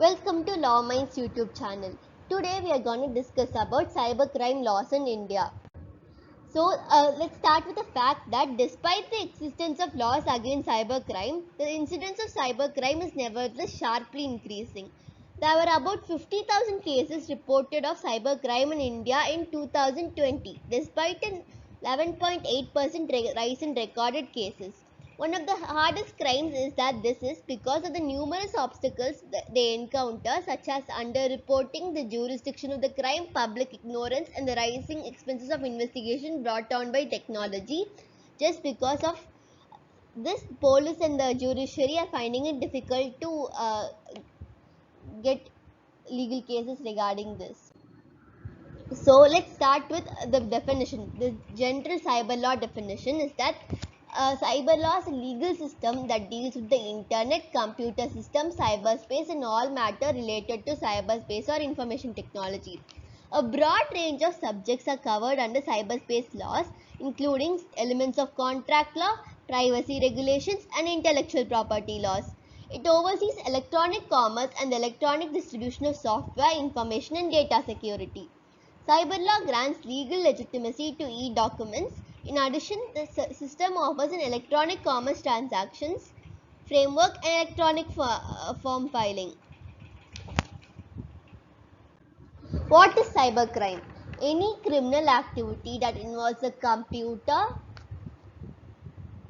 Welcome to Law Minds YouTube channel. Today we are going to discuss about cybercrime laws in India. Let's start with the fact that despite the existence of laws against cybercrime, the incidence of cybercrime is nevertheless sharply increasing. There were about 50,000 cases reported of cybercrime in India in 2020, despite an 11.8% rise in recorded cases. One of the hardest crimes is that this is because of the numerous obstacles that they encounter, such as underreporting, the jurisdiction of the crime, public ignorance, and the rising expenses of investigation brought on by technology. Just because of this, police and the judiciary are finding it difficult to get legal cases regarding this. So let's start with the definition. The general cyber law definition is that cyber law is a legal system that deals with the internet, computer system, cyberspace, and all matter related to cyberspace or information technology. A broad range of subjects are covered under cyberspace laws, including elements of contract law, privacy regulations, and intellectual property laws. It oversees electronic commerce and the electronic distribution of software, information, and data security. Cyber law grants legal legitimacy to e-documents. In addition, the system offers an electronic commerce transactions framework and electronic form filing. What is cybercrime? Any criminal activity that involves a computer,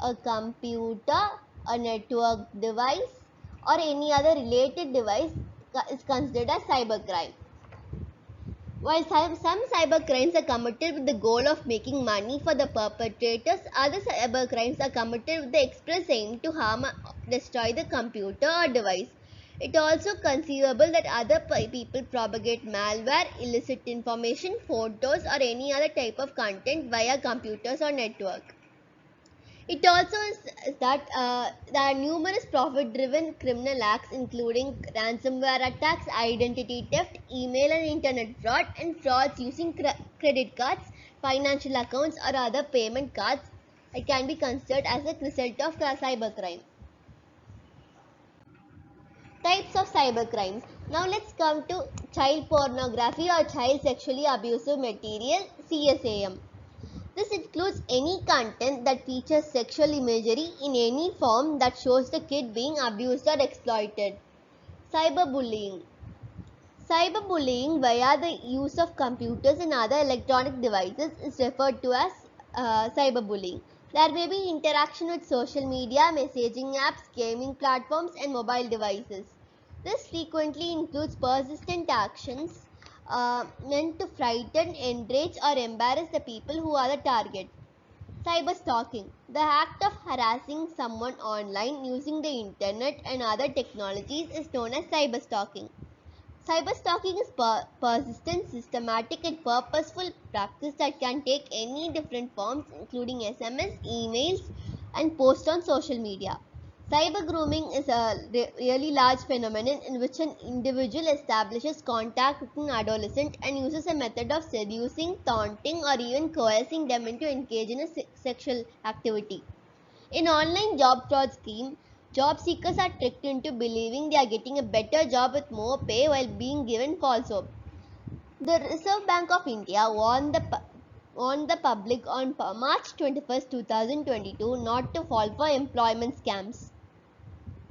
a network device, or any other related device is considered as cybercrime. While some cybercrimes are committed with the goal of making money for the perpetrators, other cybercrimes are committed with the express aim to harm or destroy the computer or device. It is also conceivable that other people propagate malware, illicit information, photos, or any other type of content via computers or network. It also is that there are numerous profit-driven criminal acts including ransomware attacks, identity theft, email and internet fraud, and frauds using credit cards, financial accounts, or other payment cards. It can be considered as a result of cybercrime. Types of cybercrimes. Now let's come to child pornography or child sexually abusive material, CSAM. This includes any content that features sexual imagery in any form that shows the kid being abused or exploited. Cyberbullying. Cyberbullying via the use of computers and other electronic devices is referred to as cyberbullying. There may be interaction with social media, messaging apps, gaming platforms, and mobile devices. This frequently includes persistent actions meant to frighten, enrage, or embarrass the people who are the target. Cyberstalking. The act of harassing someone online using the internet and other technologies is known as cyberstalking. Cyberstalking is persistent, systematic, and purposeful practice that can take any different forms, including SMS, emails, and posts on social media. Cyber grooming is a really large phenomenon in which an individual establishes contact with an adolescent and uses a method of seducing, taunting, or even coercing them into engage in a sexual activity. In online job fraud scheme, job seekers are tricked into believing they are getting a better job with more pay while being given false hope. The Reserve Bank of India warned the public on March 21, 2022 not to fall for employment scams.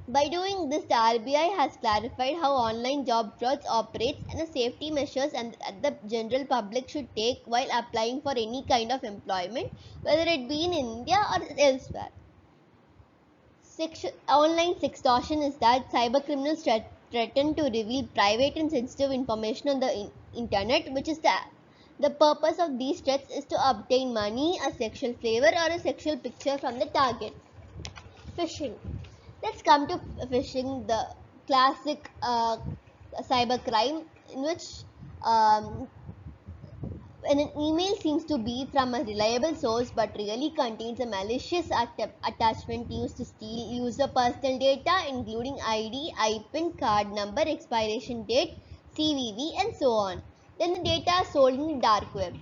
By doing this, the RBI has clarified how online job frauds operates and the safety measures that the general public should take while applying for any kind of employment, whether it be in India or elsewhere. Online sextortion is that cybercriminals threaten to reveal private and sensitive information on the internet, which is the purpose of these threats is to obtain money, a sexual flavor, or a sexual picture from the target. Phishing. Let's come to phishing, the classic cybercrime in which when an email seems to be from a reliable source but really contains a malicious attachment used to steal user personal data including ID, IPIN, card number, expiration date, CVV, and so on. Then the data is sold in the dark web.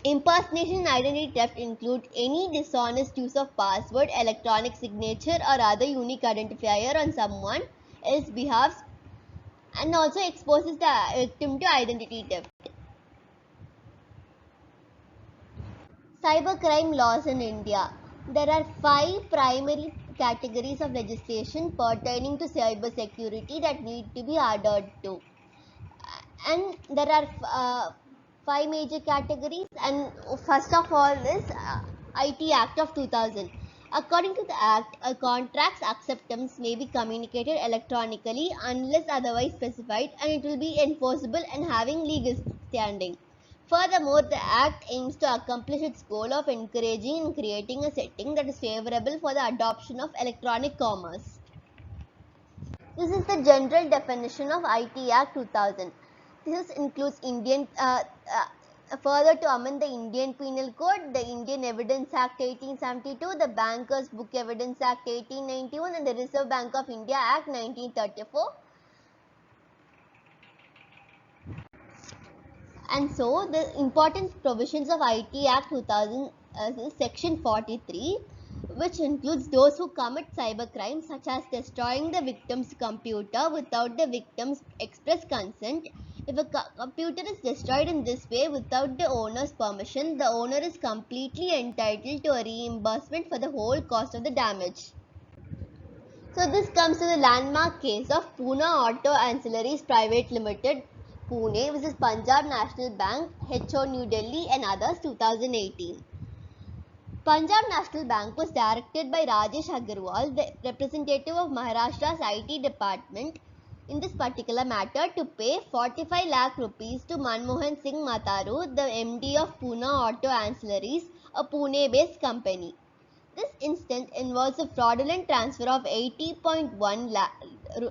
Impersonation and identity theft include any dishonest use of password, electronic signature, or other unique identifier on someone, else behalf, and also exposes the victim to identity theft. Cybercrime laws in India. There are 5 primary categories of legislation pertaining to cybersecurity that need to be adhered to. And there are 5 major categories, and first of all is IT Act of 2000. According to the act, a contract's acceptance may be communicated electronically unless otherwise specified, and it will be enforceable and having legal standing. Furthermore, the act aims to accomplish its goal of encouraging and creating a setting that is favorable for the adoption of electronic commerce. This is the general definition of IT Act 2000. This includes further to amend the Indian Penal Code, the Indian Evidence Act 1872, the Bankers Book Evidence Act 1891, and the Reserve Bank of India Act 1934. And so the important provisions of IT Act 2000 is Section 43, which includes those who commit cybercrime such as destroying the victim's computer without the victim's express consent. If a computer is destroyed in this way without the owner's permission, the owner is completely entitled to a reimbursement for the whole cost of the damage. So this comes to the landmark case of Pune Auto Ancillaries Private Limited, Pune versus Punjab National Bank, HO New Delhi and others, 2018. Punjab National Bank was directed by Rajesh Agarwal, the representative of Maharashtra's IT department, in this particular matter to pay 45 lakh rupees to Manmohan Singh Mataru, the MD of Pune Auto Ancillaries, a Pune-based company. This instance involves a fraudulent transfer of 80.1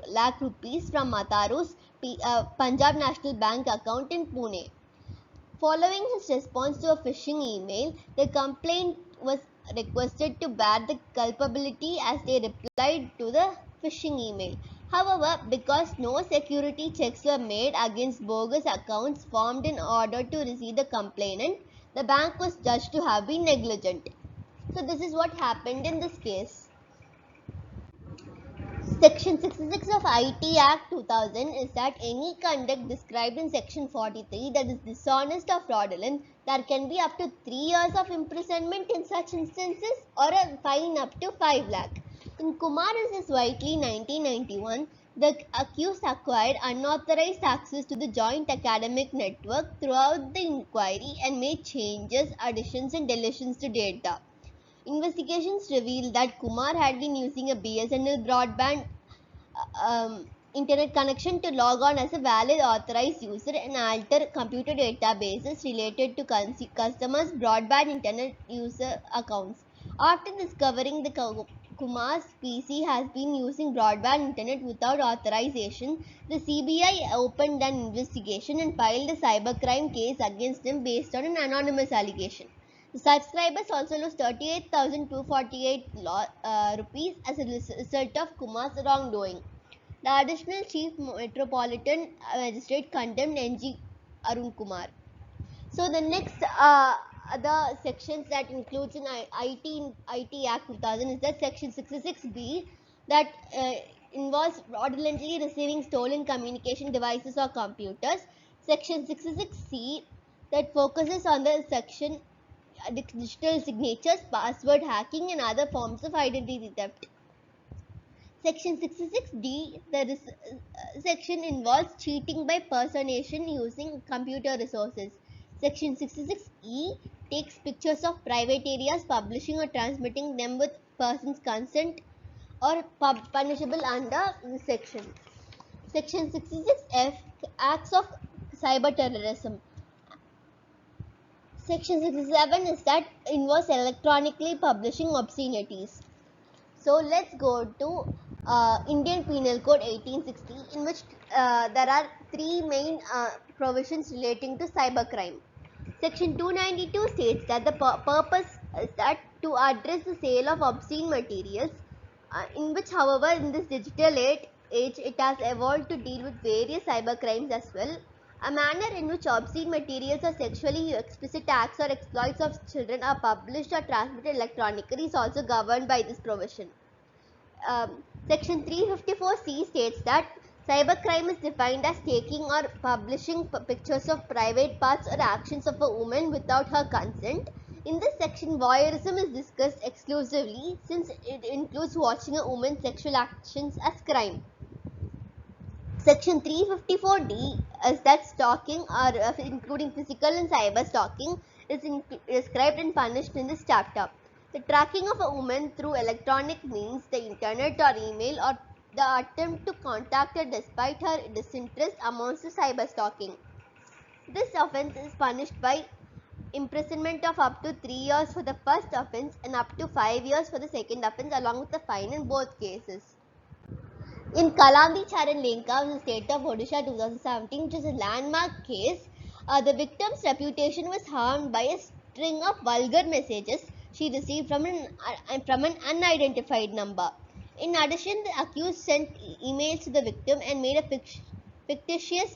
lakh rupees from Mataru's Punjab National Bank account in Pune. Following his response to a phishing email, the complaint was requested to bear the culpability as they replied to the phishing email. However, because no security checks were made against bogus accounts formed in order to receive the complainant, the bank was judged to have been negligent. So this is what happened in this case. Section 66 of IT Act 2000 is that any conduct described in Section 43 that is dishonest or fraudulent, there can be up to 3 years of imprisonment in such instances or a fine up to 5 lakh. In Kumar vs. Whiteley 1991, the accused acquired unauthorized access to the joint academic network throughout the inquiry and made changes, additions and deletions to data. Investigations revealed that Kumar had been using a BSNL broadband internet connection to log on as a valid authorized user and alter computer databases related to customers' broadband internet user accounts. After discovering the Kumar's PC has been using broadband internet without authorization, the CBI opened an investigation and filed a cybercrime case against him based on an anonymous allegation. The subscribers also lost 38,248 rupees as a result of Kumar's wrongdoing. The additional chief metropolitan magistrate condemned NG Arun Kumar. So the next other sections that includes in IT Act 2000 is that Section 66B that involves fraudulently receiving stolen communication devices or computers. Section 66C that focuses on the section digital signatures, password hacking and other forms of identity theft. Section 66D, the section involves cheating by personation using computer resources. Section 66E takes pictures of private areas, publishing or transmitting them with person's consent or punishable under this section. Section 66F, acts of cyber terrorism. Section 67 is that involves electronically publishing obscenities. So let's go to Indian Penal Code 1860, in which there are 3 main provisions relating to cybercrime. Section 292 states that the purpose is that to address the sale of obscene materials, in which however in this digital age it has evolved to deal with various cybercrimes as well. A manner in which obscene materials or sexually explicit acts or exploits of children are published or transmitted electronically is also governed by this provision. Section 354C states that cybercrime is defined as taking or publishing pictures of private parts or actions of a woman without her consent. In this section, voyeurism is discussed exclusively since it includes watching a woman's sexual actions as crime. Section 354D is that stalking or including physical and cyber stalking is described and punished in this chapter. The tracking of a woman through electronic means, the internet or email, or the attempt to contact her despite her disinterest amounts to cyber stalking. This offense is punished by imprisonment of up to 3 years for the first offense and up to 5 years for the second offense, along with a fine in both cases. In Kalambi Charan Lenka in the state of Odisha 2017, which is a landmark case, the victim's reputation was harmed by a string of vulgar messages she received from an unidentified number. In addition, the accused sent emails to the victim and made a fictitious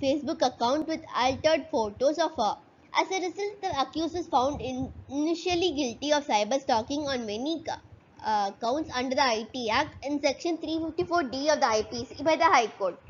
Facebook account with altered photos of her. As a result, the accused was found initially guilty of cyber stalking on many counts under the IT Act and Section 354D of the IPC by the High Court.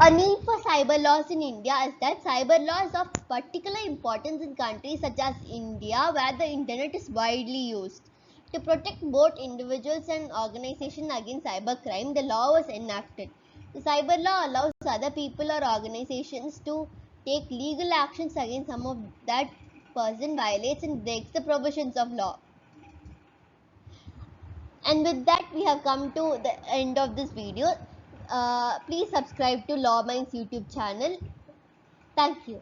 A need for cyber laws in India is that cyber law is of particular importance in countries such as India, where the internet is widely used. To protect both individuals and organizations against cybercrime, the law was enacted. The cyber law allows other people or organizations to take legal actions against some of that person violates and breaks the provisions of law. And with that, we have come to the end of this video. Please subscribe to Law Minds YouTube channel. Thank you.